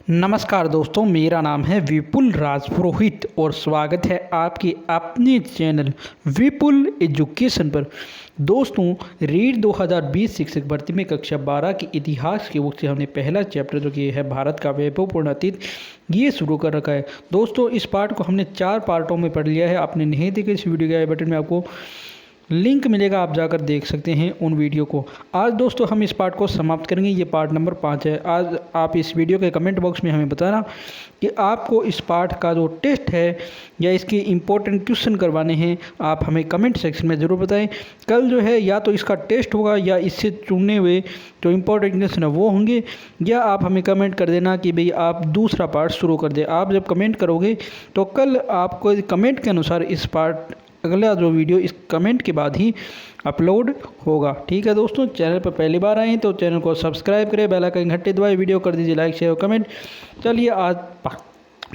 नमस्कार दोस्तों, मेरा नाम है विपुल राजपुरोहित और स्वागत है आपके अपने चैनल विपुल एजुकेशन पर। दोस्तों, रीड 2020 शिक्षक भर्ती में कक्षा 12 की इतिहास की बुक से हमने पहला चैप्टर जो कि है भारत का वैभवपूर्ण अतीत ये शुरू कर रखा है। दोस्तों, इस पार्ट को हमने 4 पार्टों में पढ़ लिया है। आपने नहीं देखे इस वीडियो के आई बटन में आपको लिंक मिलेगा, आप जाकर देख सकते हैं उन वीडियो को। आज दोस्तों हम इस पार्ट को समाप्त करेंगे, ये पार्ट नंबर 5 है। आज आप इस वीडियो के कमेंट बॉक्स में हमें बताना कि आपको इस पार्ट का जो टेस्ट है या इसके इम्पोर्टेंट क्वेश्चन करवाने हैं, आप हमें कमेंट सेक्शन में ज़रूर बताएं। कल जो है या तो इसका टेस्ट होगा या इससे चुने हुए जो इम्पोर्टेंट क्वेश्चन है वो होंगे, या आप हमें कमेंट कर देना कि भाई आप दूसरा पार्ट शुरू कर दें। आप जब कमेंट करोगे तो कल आपको कमेंट के अनुसार इस पार्ट अगला जो वीडियो इस कमेंट के बाद ही अपलोड होगा। ठीक है दोस्तों, चैनल पर पहली बार आए तो चैनल को सब्सक्राइब करें, बेल आइकन घंटे दबाएं, वीडियो कर दीजिए लाइक शेयर और कमेंट। चलिए आज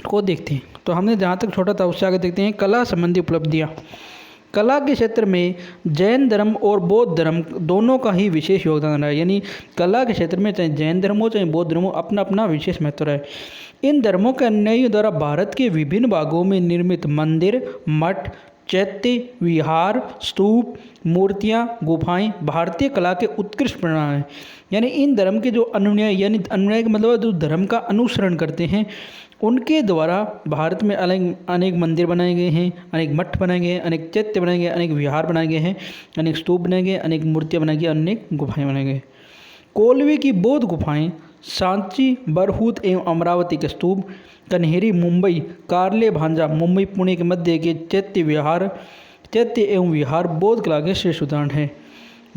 को देखते हैं। तो हमने जहाँ तक छोटा था उससे आगे देखते हैं कला संबंधी उपलब्धियाँ। कला के क्षेत्र में जैन धर्म और बौद्ध धर्म दोनों का ही विशेष योगदान रहा है। यानी कला के क्षेत्र में चाहे जैन धर्म हो चाहे बौद्ध धर्म हो, अपना अपना विशेष महत्व रहा है। इन धर्मों के अनुयायियों द्वारा भारत के विभिन्न भागों में निर्मित मंदिर, मठ, चैत्य, विहार, स्तूप, मूर्तियाँ, गुफाएं भारतीय कला के उत्कृष्ट प्रमाण हैं। यानी इन धर्म के जो अनुयायी, यानी अनुयायी का मतलब जो धर्म का अनुसरण करते हैं, उनके द्वारा भारत में अनेक मंदिर बनाए गए हैं, अनेक मठ बनाए गए हैं, अनेक चैत्य बनाए गए हैं, अनेक विहार बनाए गए हैं, अनेक स्तूप बनाए गए, अनेक मूर्तियाँ बनाई गई, अनेक गुफाएँ बनाई गई। कोलवे की बौद्ध गुफाएं, सांची, बरहूत एवं अमरावती के स्तूप, कन्हेरी मुंबई, कारले भांजा मुंबई पुणे के मध्य के चैत्य एवं विहार बौद्ध कला के श्रेष्ठ उदाहरण हैं।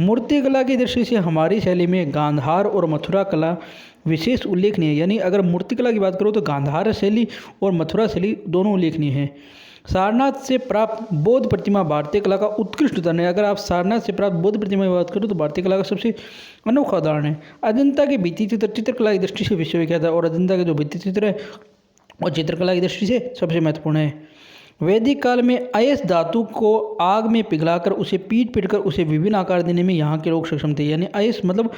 मूर्ति कला की दृष्टि से हमारी शैली में गांधार और मथुरा कला विशेष उल्लेखनीय है। यानी अगर मूर्ति कला की बात करो तो गांधार शैली और मथुरा शैली दोनों उल्लेखनीय हैं। सारनाथ से प्राप्त बौद्ध प्रतिमा भारतीय कला का उत्कृष्ट उदाहरण है। अगर आप सारनाथ से प्राप्त बौद्ध प्रतिमा की बात करो तो भारतीय कला का सबसे अनोखा उदाहरण है। अजंता के भित्ति चित्र चित्रकला की दृष्टि से विश्वविख्यात है और अजंता के जो भित्ति चित्र है और चित्रकला की दृष्टि से सबसे महत्वपूर्ण है। वैदिक काल में अयस्क धातु को आग में पिघलाकर उसे पीट कर उसे विभिन्न आकार देने में यहाँ के लोग सक्षम थे। यानी अयस्क मतलब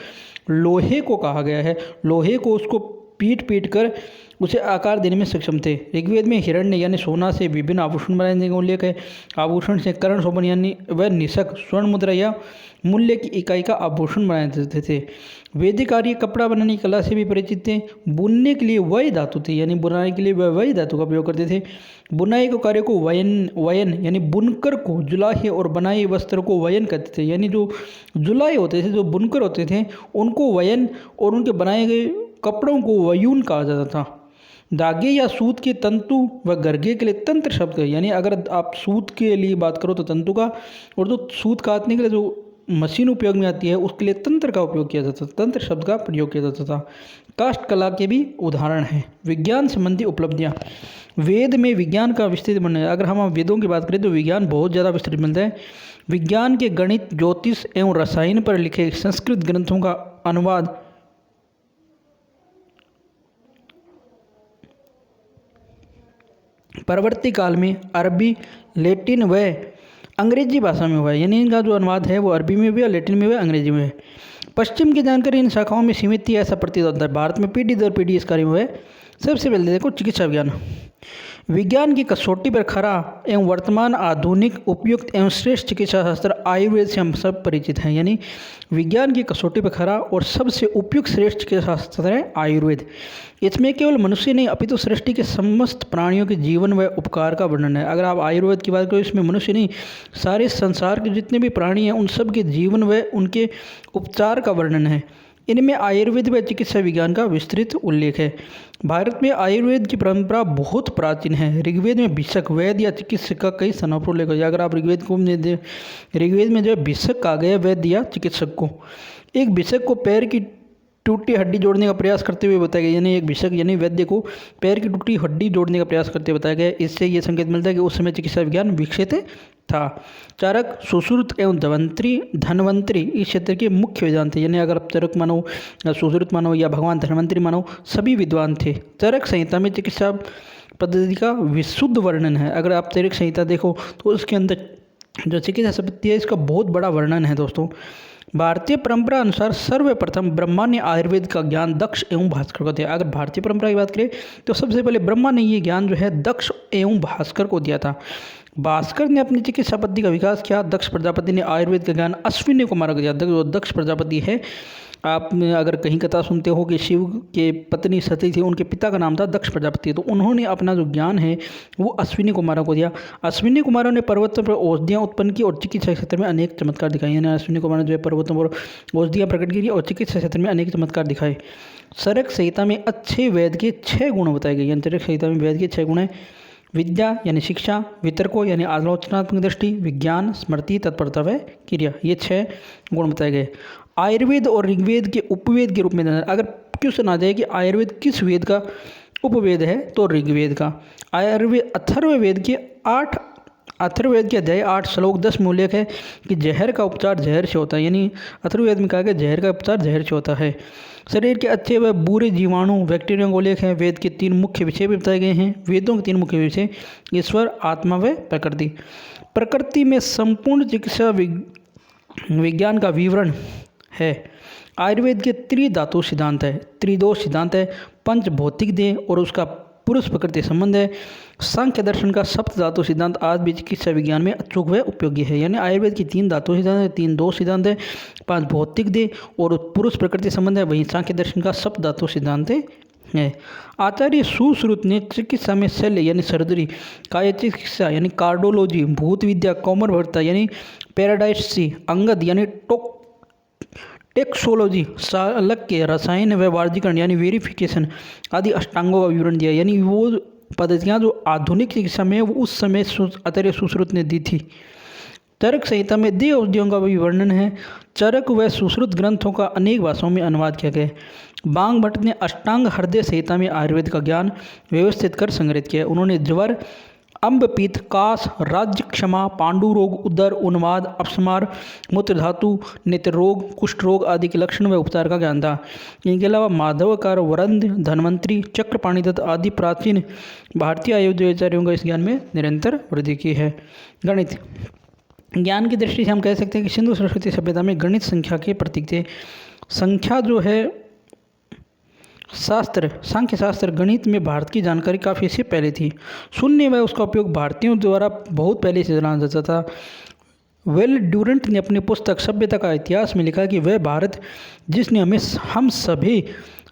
लोहे को कहा गया है, लोहे को उसको पीट कर उसे आकार देने में सक्षम थे। ऋग्वेद में हिरण्य यानी सोना से विभिन्न आभूषण बनाने का उल्लेख है। आभूषण से कर्ण शोभन यानी वह निशक स्वर्ण मुद्रा या मूल्य की इकाई का आभूषण बनाए जाते थे। वैदिक आर्य कपड़ा बनाने की कला से भी परिचित थे। बुनने के लिए वही धातु थी, यानी बुनाई के लिए वह वही धातु का प्रयोग करते थे। बुनाई के कार्य को वयन यानी बुनकर को जुलाहे और बनाए वस्त्र को वयन कहते थे। यानी जो जुलाहे होते थे, जो बुनकर होते थे, उनको वयन और उनके बनाए गए कपड़ों को वयून कहा जाता था। धागे या सूत के तंतु व गर्गे के लिए तंत्र शब्द है। यानी अगर आप सूत के लिए बात करो तो तंतु का, और जो सूत काटने के लिए जो मशीन उपयोग में आती है उसके लिए तंत्र का उपयोग किया जाता था, तंत्र शब्द का प्रयोग किया जाता था। काष्ठ कला के भी उदाहरण हैं। विज्ञान संबंधी उपलब्धियाँ। वेद में विज्ञान का विस्तृत वर्णन है। अगर हम वेदों की बात करें तो विज्ञान बहुत ज़्यादा विस्तृत मिलता है। विज्ञान के गणित, ज्योतिष एवं रसायन पर लिखे संस्कृत ग्रंथों का अनुवाद परवर्ती काल में अरबी, लैटिन व अंग्रेजी भाषा में हुआ है। यानी इनका जो अनुवाद है वो अरबी में भी है, लैटिन में भी, अंग्रेजी में है। पश्चिम की जानकारी इन शाखाओं में सीमित थी ऐसा प्रतीत होता है। भारत में पीढ़ी दर पीढ़ी इस कार्य में है। सबसे पहले देखो चिकित्सा विज्ञान। विज्ञान की कसौटी पर खरा एवं वर्तमान आधुनिक उपयुक्त एवं श्रेष्ठ चिकित्सा शास्त्र आयुर्वेद से हम सब परिचित हैं। यानी विज्ञान की कसौटी पर खरा और सबसे उपयुक्त श्रेष्ठ चिकित्सा शास्त्र है आयुर्वेद। इसमें केवल मनुष्य नहीं अपितु सृष्टि के समस्त प्राणियों के जीवन व उपकार का वर्णन है। अगर आप आयुर्वेद की बात करो, इसमें मनुष्य नहीं सारे संसार के जितने भी प्राणी हैं उन सब के जीवन व उनके उपचार का वर्णन है। इनमें आयुर्वेद व चिकित्सा विज्ञान का विस्तृत उल्लेख है। भारत में आयुर्वेद की परंपरा बहुत प्राचीन है। ऋग्वेद में भिषक, वैद्य या चिकित्सक का कई स्थानों पर उल्लेख है। अगर आप ऋग्वेद में जो है भिषक कहा गया वैद्य या चिकित्सक को। एक भिषक को पैर की टूटी हड्डी जोड़ने का प्रयास करते हुए बताया गया। यानी एक भिषक यानी वैद्य को पैर की टूटी हड्डी जोड़ने का प्रयास करते हुए बताया गया। इससे ये संकेत मिलता है कि उस समय चिकित्सा विज्ञान विकसित था। चरक, सुश्रुत एवं धन्वंतरी इस क्षेत्र के मुख्य विद्वान थे। यानी अगर आप चरक मानो या सुश्रुत मानो या भगवान धन्वंतरी मानो, सभी विद्वान थे। चरक संहिता में चिकित्सा पद्धति का विशुद्ध वर्णन है। अगर आप चरक संहिता देखो तो उसके अंदर जो चिकित्सा पद्धति है इसका बहुत बड़ा वर्णन है दोस्तों। भारतीय परंपरा अनुसार सर्वप्रथम ब्रह्मा ने आयुर्वेद का ज्ञान दक्ष एवं भास्कर को दिया। अगर भारतीय परंपरा की बात करें तो सबसे पहले ब्रह्मा ने ये ज्ञान जो है दक्ष एवं भास्कर को दिया था। भास्कर ने अपनी चिकित्सा पद्धति का विकास किया। दक्ष प्रजापति ने आयुर्वेद का ज्ञान अश्विनी कुमार को दिया। जो दक्ष प्रजापति है, आप अगर कहीं कथा सुनते हो कि शिव के पत्नी सती थी, उनके पिता का नाम था दक्ष प्रजापति, तो उन्होंने अपना जो ज्ञान है वो अश्विनी कुमारों को दिया। अश्विनी कुमारों ने पर्वतों पर औषधियाँ उत्पन्न की और चिकित्सा क्षेत्र में अनेक चमत्कार दिखाए। यानी अश्विनी कुमार ने जो है पर्वतों पर औषधियाँ प्रकट की और चिकित्सा क्षेत्र में अनेक चमत्कार दिखाए। चरक संहिता में अच्छे वैद के 6 गुण बताए गए। यानी चरक संहिता में वैद के 6 गुण हैं। विद्या यानी शिक्षा, वितर्को यानी आलोचनात्मक दृष्टि, विज्ञान, स्मृति, तत्परता व क्रिया, ये 6 गुण बताए गए। आयुर्वेद और ऋग्वेद के उपवेद के रूप में अगर क्वेश्चन आ जाए कि आयुर्वेद किस वेद का उपवेद है, तो ऋग्वेद का। आयुर्वेद अथर्ववेद के 8 अथर्ववेद के अध्याय 8 श्लोक 10 में उल्लेख है कि जहर का उपचार जहर से होता है। यानी अथर्ववेद में कहा गया जहर का उपचार जहर से होता है। शरीर के अच्छे व बुरे जीवाणु बैक्टीरिया का उल्लेख है। वेद के 3 मुख्य विषय भी बताए गए हैं। वेदों के 3 मुख्य विषय ईश्वर, आत्मा व प्रकृति। प्रकृति में संपूर्ण चिकित्सा विज्ञान का विवरण है। आयुर्वेद के त्रिधातु सिद्धांत है, त्रिदोष सिद्धांत है, पंच भौतिक देह और उसका पुरुष प्रकृति संबंध है। सांख्य दर्शन का सप्त धातु सिद्धांत आज भी चिकित्सा विज्ञान में अचूक व उपयोगी है। यानी आयुर्वेद की 3 धातु सिद्धांत है, 3 दोष सिद्धांत है, 5 भौतिक देह और पुरुष प्रकृति संबंध है। वहीं सांख्य दर्शन का सप्त धातु सिद्धांत है। आचार्य सुश्रुत ने चिकित्सा में शल्य यानी सर्जरी, काय चिकित्सा यानी कार्डियोलॉजी, भूत विद्या, कौमरभरता यानी पैराडाइसी, अंगद यानी टेक्सोलॉजी, शालक्य, रसायन व वार्जीकरण यानी वेरिफिकेशन आदि अष्टांगों का विवरण दिया। यानी वो पद्धतियाँ जो आधुनिक चिकित्सा में वो उस समय आचार्य सुश्रुत ने दी थी। चरक संहिता में देह औषधियों का भी वर्णन है। चरक व सुश्रुत ग्रंथों का अनेक भाषाओं में अनुवाद किया गया। बांग भट्ट ने अष्टांग हृदय संहिता में आयुर्वेद का ज्ञान व्यवस्थित कर संग्रहित किया। उन्होंने ज्वर, अम्बपीत, कास, राज्य क्षमा, पांडु रोग, उदर, उन्माद, अपस्मार, मूत्रधातु, नेत्र रोग, कुष्ठ रोग आदि के लक्षण व उपचार का ज्ञान था। इनके अलावा माधवकार, वरंद, धन्वंतरी, चक्रपाणिदत्त आदि प्राचीन भारतीय आयुर्वेदाचार्यों का इस ज्ञान में निरंतर वृद्धि की है। गणित ज्ञान की दृष्टि से हम कह सकते हैं कि सिंधु सरस्वती सभ्यता में गणित संख्या के प्रतीक थे। संख्या जो है शास्त्र, सांख्य शास्त्र, गणित में भारत की जानकारी काफ़ी से पहले थी। शून्य व उसका उपयोग भारतीयों द्वारा बहुत पहले से जाना जाता था। वेल ड्यूरेंट ने अपनी पुस्तक सभ्यता का इतिहास में लिखा कि वह भारत जिसने हमें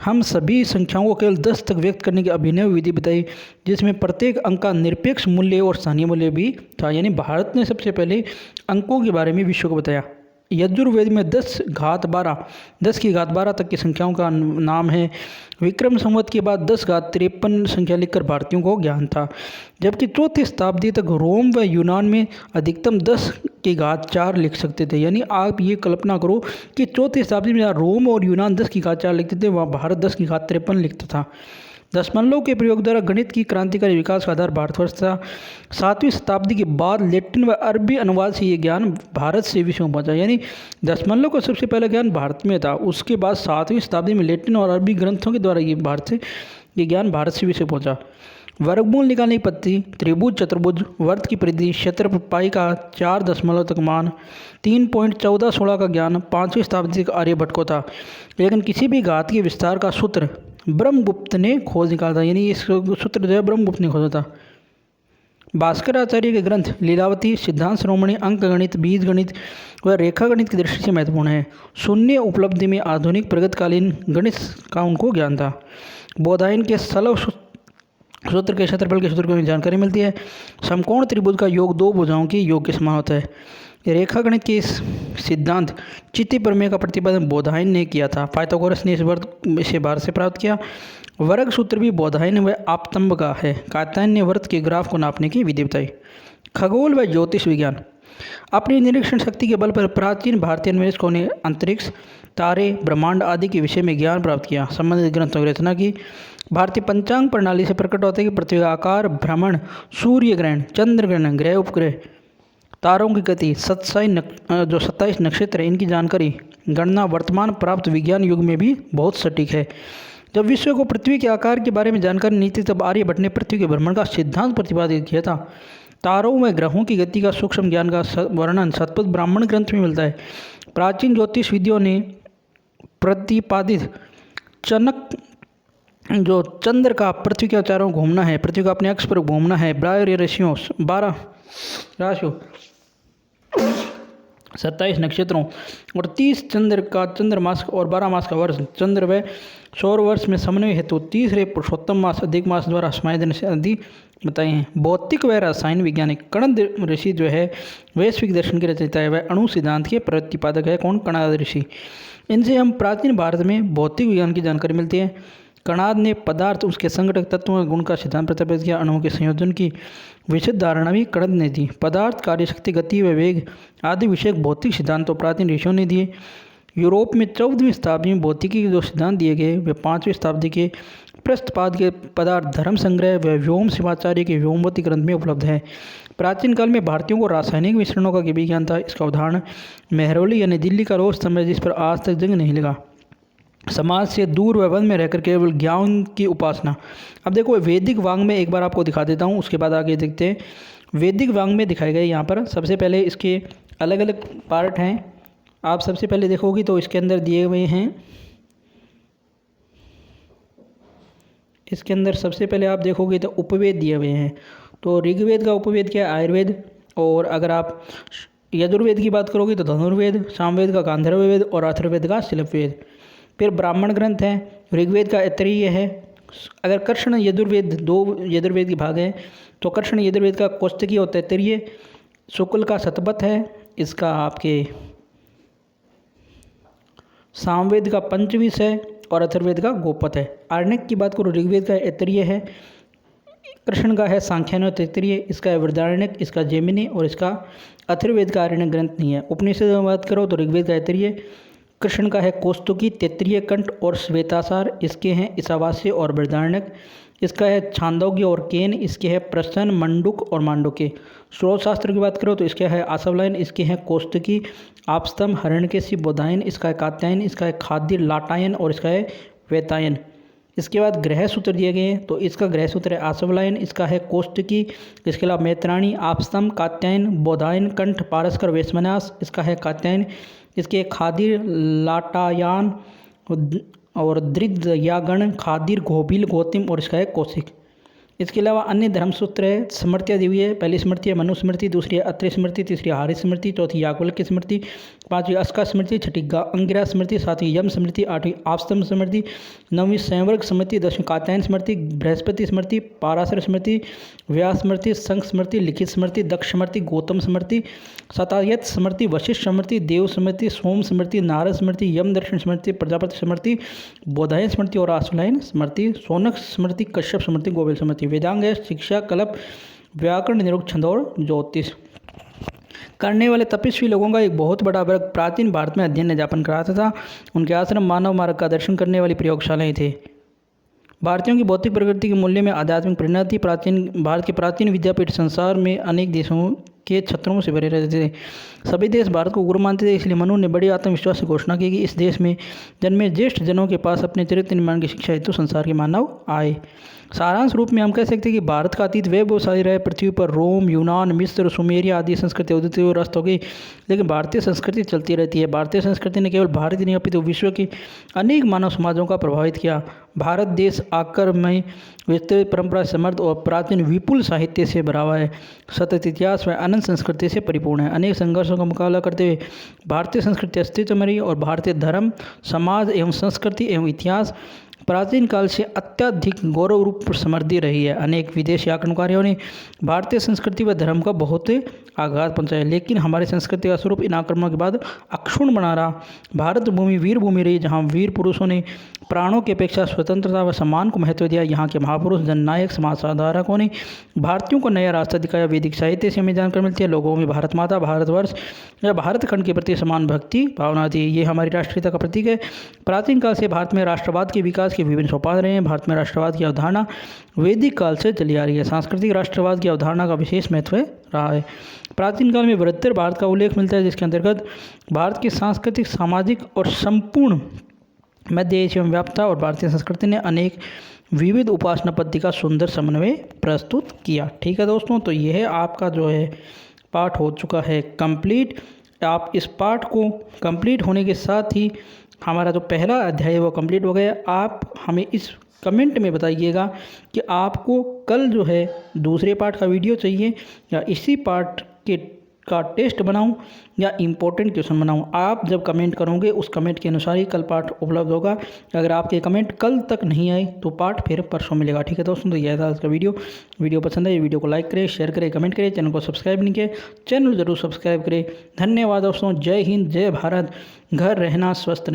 हम सभी संख्याओं को केवल 10 तक व्यक्त करने की अभिनव विधि बताई, जिसमें प्रत्येक अंक का निरपेक्ष मूल्य और स्थानीय मूल्य भी था। यानी भारत ने सबसे पहले अंकों के बारे में विश्व को बताया। यजुर्वेद में 10 की घात 12 तक की संख्याओं का नाम है। विक्रम संवत के बाद 10 घात 53 संख्या लिखकर भारतीयों को ज्ञान था। जबकि 4वीं शताब्दी तक रोम व यूनान में अधिकतम 10 की घात 4 लिख सकते थे। यानी आप ये कल्पना करो कि 4वीं शताब्दी में रोम और यूनान 10 की घात 4 लिखते थे, वहाँ भारत 10 की घात 53 लिखता था। दशमलव के प्रयोग द्वारा गणित की क्रांतिकारी विकास का आधार भारतवर्ष था। 7वीं शताब्दी के बाद लैटिन व अरबी अनुवाद से ये ज्ञान भारत से विश्व में पहुंचा। यानी दशमलव का सबसे पहला ज्ञान भारत में था, उसके बाद 7वीं शताब्दी में लैटिन और अरबी ग्रंथों के द्वारा ये ज्ञान भारत से विश्व पहुंचा। वर्गमूल निकालने की पद्धति, त्रिभुज, चतुर्भुज, वर्त की परिधि, क्षेत्र, पाई का 4 दशमलव तक मान, 3.1416 का ज्ञान 5वीं शताब्दी तक आर्यभट्ट को था। लेकिन किसी भी घात के विस्तार का सूत्र ब्रह्मगुप्त ने खोज निकाला था। यानी इस सूत्र जो है ब्रह्मगुप्त ने खोजा था। भास्कराचार्य के ग्रंथ लीलावती, सिद्धांत शिरोमणि, अंक गणित, बीज गणित व रेखा गणित की दृष्टि से महत्वपूर्ण है। शून्य उपलब्धि में आधुनिक प्रगतकालीन गणित का उनको ज्ञान था। बोधायन के सलव सूत्र के क्षेत्रफल के सूत्र की जानकारी मिलती है। समकोण त्रिभुज का योग 2 भुजाओं के योग के समान होता है। रेखा गणित के इस सिद्धांत चित्ती प्रमेय का प्रतिपादन बोधायन ने किया था। पाइथागोरस ने इसे भारत से प्राप्त किया। वर्ग सूत्र भी बोधायन व आपतंब का है। कात्यायन ने वर्त के ग्राफ को नापने की विधि बताई। खगोल व ज्योतिष विज्ञान, अपनी निरीक्षण शक्ति के बल पर प्राचीन भारतीय अन्वेषकों ने अंतरिक्ष, तारे, ब्रह्मांड आदि के विषय में ज्ञान प्राप्त किया। संबंधित ग्रंथों की रचना की। भारतीय पंचांग प्रणाली से प्रकट होता है कि पृथ्वी का आकार, भ्रमण, सूर्य ग्रहण, चंद्र ग्रहण, ग्रह उपग्रह, तारों की गति, 27 नक्षत्र, इनकी जानकारी गणना वर्तमान प्राप्त विज्ञान युग में भी बहुत सटीक है। जब विश्व को पृथ्वी के आकार के बारे में जानकारी नहीं थी, तब आर्यभट्ट ने पृथ्वी के भ्रमण का सिद्धांत प्रतिपादित किया था। तारों व ग्रहों की गति का सूक्ष्म ज्ञान का वर्णन शतपथ ब्राह्मण ग्रंथ में मिलता है। प्राचीन ज्योतिष विधियों ने प्रतिपादित चनक जो चंद्र का पृथ्वी के चारों घूमना है, पृथ्वी का अपने अक्ष पर घूमना है, 12 राशियों 12 राशियों 27 नक्षत्रों और 30 चंद्र का चंद्रमास और 12 मास का वर्ष चंद्र व सौर वर्ष में समन्वय हेतु तीसरे पुरुषोत्तम मास अधिक मास द्वारा समायोजन से आदि बताए हैं। भौतिक व रसायन वैज्ञानिक कणद ऋषि जो है वैश्विक दर्शन के रचयिता है, वह अणु सिद्धांत के प्रतिपादक है। कौन? कणाद ऋषि। इनसे हम प्राचीन भारत में भौतिक विज्ञान की जानकारी मिलती है। कणाद ने पदार्थ, उसके संगठक तत्वों गुण का सिद्धांत प्रस्तावित किया। अणुओं के संयोजन की विशुद्ध धारणा भी कणद ने दी। पदार्थ, कार्यशक्ति, गति व वेग आदि विषयक भौतिक सिद्धांत तो प्राचीन ऋषियों ने दिए। यूरोप में 14वीं शताब्दी में भौतिकी के जो सिद्धांत दिए गए वे 5वीं शताब्दी के पृष्ठपाद के पदार्थ धर्म संग्रह व व्योम शिवाचार्य के व्योमवती ग्रंथ में उपलब्ध है। प्राचीन काल में भारतीयों को रासायनिक मिश्रणों का भी ज्ञान था। इसका उदाहरण मेहरौली यानी दिल्ली का रोज स्तंभ है, जिस पर आज तक जंग नहीं लगा। समाज से दूर व वन में रहकर केवल ज्ञान की उपासना। अब देखो वैदिक वांग में एक बार आपको दिखा देता हूँ, उसके बाद आगे देखते हैं। वैदिक वांग में दिखाए गए यहाँ पर सबसे पहले इसके अलग अलग पार्ट हैं। आप सबसे पहले देखोगे तो इसके अंदर दिए हुए हैं, इसके अंदर सबसे पहले आप देखोगे तो उपवेद दिए हुए हैं। तो ऋग्वेद का उपवेद क्या है? आयुर्वेद। और अगर आप यजुर्वेद की बात करोगे तो धनुर्वेद, सामवेद का गांधर्व वेद और अथर्ववेद का शिल्पवेद। फिर ब्राह्मण ग्रंथ है, ऋग्वेद का ऐतरेय है। अगर कृष्ण यजुर्वेद, 2 यजुर्वेद के भाग हैं, तो कृष्ण यजुर्वेद का कौस्तकी और तैत्तरीय। शुक्ल का शतपथ है, इसका आपके सामवेद का पंचविश है और अथर्ववेद का गोपथ है। आरण्यक की बात करो, ऋग्वेद का ऐतरेय है, कृष्ण का है सांख्यान और तैत्तरीय, इसका है वृदारण्यक, इसका जैमिनी और इसका अथर्ववेद का आरण्यक ग्रंथ नहीं है। उपनिषद में बात करो तो ऋग्वेद का ऐतरेय, कृष्ण का है कौस्तुकी, तैत्तरीय, कंठ और श्वेतासार, इसके हैं ईशावास्य और बृहदारण्यक। इसका है छांदोग्य और केन, इसके है प्रसन, मंडुक और मांडुक्य। स्रोत शास्त्र की बात करो तो इसके है आशवलायन, इसके हैं कौस्तुकी, आपस्तम, हरण्यकेशी, बोधायन, इसका है कात्यायन, इसका है खाद्य लाटायन और इसका है वेतायन। इसके बाद ग्रह सूत्र दिए गए हैं, तो इसका ग्रह सूत्र है आशवलायन, इसका है कौस्तुकी, इसके अलावा मैत्राणी, आपस्तम, कात्यायन, बोधायन, कंठ, पारस्कर, वैश्वन्यास, इसका है कात्यायन, इसके खादिर, लाटायान और दृग्यागण, खादिर, घोबिल, गौतम और इसका है कौशिक। इसके अलावा अन्य धर्म सूत्र है, स्मृतियाँ दी हुई है। पहली स्मृति है मनु स्मृति, दूसरी है अत्रि स्मृति, तीसरी हारि स्मृति, चौथी याज्ञवल्क्य की स्मृति, पांचवी अस्का स्मृति, छठी अंगिरा स्मृति, सातवीं यम स्मृति, आठवीं आपस्तम स्मृति, नौवीं संवर्ग स्मृति, 10वीं कात्यायन स्मृति, बृहस्पति स्मृति, पाराशर स्मृति, व्यास स्मृति, संघ स्मृति, लिखित स्मृति, दक्ष स्मृति, गौतम स्मृति, शतायत स्मृति, वशिष्ठ स्मृति, देव स्मृति, सोम स्मृति, नारद स्मृति, यम दर्शन स्मृति, प्रजापति स्मृति, बोधायन स्मृति और आशुलायन स्मृति, सोनक स्मृति, कश्यप स्मृति, गोविल स्मृति। वेदांग है शिक्षा, कल्प, व्याकरण, निरुक्त, छंद और ज्योतिष करने वाले तपस्वी लोगों का एक बहुत बड़ा वर्ग प्राचीन भारत में अध्ययन अध्यापन कराता था। उनके आश्रम मानव मार्ग का दर्शन करने वाली प्रयोगशालाएं थे। भारतीयों की भौतिक प्रकृति के मूल्य में आध्यात्मिक प्रेरणा थी। प्राचीन भारत के प्राचीन विद्यापीठ संसार में अनेक देशों के छत्रों से भरे रहते थे। सभी देश भारत को गुरु मानते थे, इसलिए मनु ने बड़ी आत्मविश्वास से घोषणा की कि इस देश में जन्मे ज्येष्ठ जनों के पास अपने चरित्र निर्माण की शिक्षा हेतु संसार के मानव आए। सारांश रूप में हम कह सकते हैं कि भारत का अतीत वैभवशाली रहे। पृथ्वी पर रोम, यूनान, मिस्र, सुमेरिया आदि संस्कृति उदित हुई और अस्त हो गई, लेकिन भारतीय संस्कृति चलती रहती है। भारतीय संस्कृति ने केवल भारत ही नहीं अपितु विश्व के अनेक मानव समाजों का प्रभावित किया। भारत देश आकरमय विस्तृत परंपरा, समृद्ध और प्राचीन विपुल साहित्य से भरा हुआ है। सतत इतिहास व अनंत संस्कृति से परिपूर्ण है। अनेक संघर्षों का मुकाबला करते हुए भारतीय संस्कृति अस्तित्व में रही और भारतीय धर्म, समाज एवं संस्कृति एवं इतिहास प्राचीन काल से अत्यधिक गौरव रूप समृद्धि रही है। अनेक विदेशी आक्रमणकारियों ने भारतीय संस्कृति व धर्म का बहुत आघात पहुंचाया, लेकिन हमारी संस्कृति का स्वरूप इन आक्रमणों के बाद अक्षुण्ण बना रहा। भारत भूमि वीर भूमि रही, जहां वीर पुरुषों ने प्राणों की अपेक्षा स्वतंत्रता व सम्मान को महत्व दिया। यहाँ के महापुरुष, जननायक, समाज सुधारकों ने भारतीयों को नया रास्ता दिखाया। वैदिक साहित्य से हमें जानकारी मिलती है। लोगों में भारत माता, भारतवर्ष या भारत खंड के प्रति समान भक्ति भावना थी। ये हमारी राष्ट्रीयता का प्रतीक है। प्राचीन काल से भारत में राष्ट्रवाद के विकास के विभिन्न सोपान रहे हैं। भारत में राष्ट्रवाद की अवधारणा वैदिक काल से चली आ रही है। सांस्कृतिक राष्ट्रवाद की अवधारणा का विशेष महत्व रहा है। प्राचीन काल में बृहत्तर भारत का उल्लेख मिलता है, जिसके अंतर्गत भारत की सांस्कृतिक, सामाजिक और संपूर्ण मध्य एशिया में व्याप्ता और भारतीय संस्कृति ने अनेक विविध उपासना पद्धति का सुंदर समन्वय प्रस्तुत किया। ठीक है दोस्तों, तो यह आपका जो है पाठ हो चुका है कंप्लीट। आप इस पाठ को कंप्लीट होने के साथ ही हमारा जो पहला अध्याय है वो कंप्लीट हो गया। आप हमें इस कमेंट में बताइएगा कि आपको कल जो है दूसरे पार्ट का वीडियो चाहिए या इसी पार्ट के का टेस्ट बनाऊं या इम्पोर्टेंट क्वेश्चन बनाऊं। आप जब कमेंट करोगे उस कमेंट के अनुसार ही कल पार्ट उपलब्ध होगा। अगर आपके कमेंट कल तक नहीं आए तो पार्ट फिर परसों मिलेगा। ठीक है दोस्तों, तो यह था आज का वीडियो पसंद है ये वीडियो को लाइक करें, शेयर करें, कमेंट करें। चैनल को सब्सक्राइब नहीं किया चैनल जरूर सब्सक्राइब करें। धन्यवाद दोस्तों। जय हिंद, जय भारत। घर रहना, स्वस्थ रहना।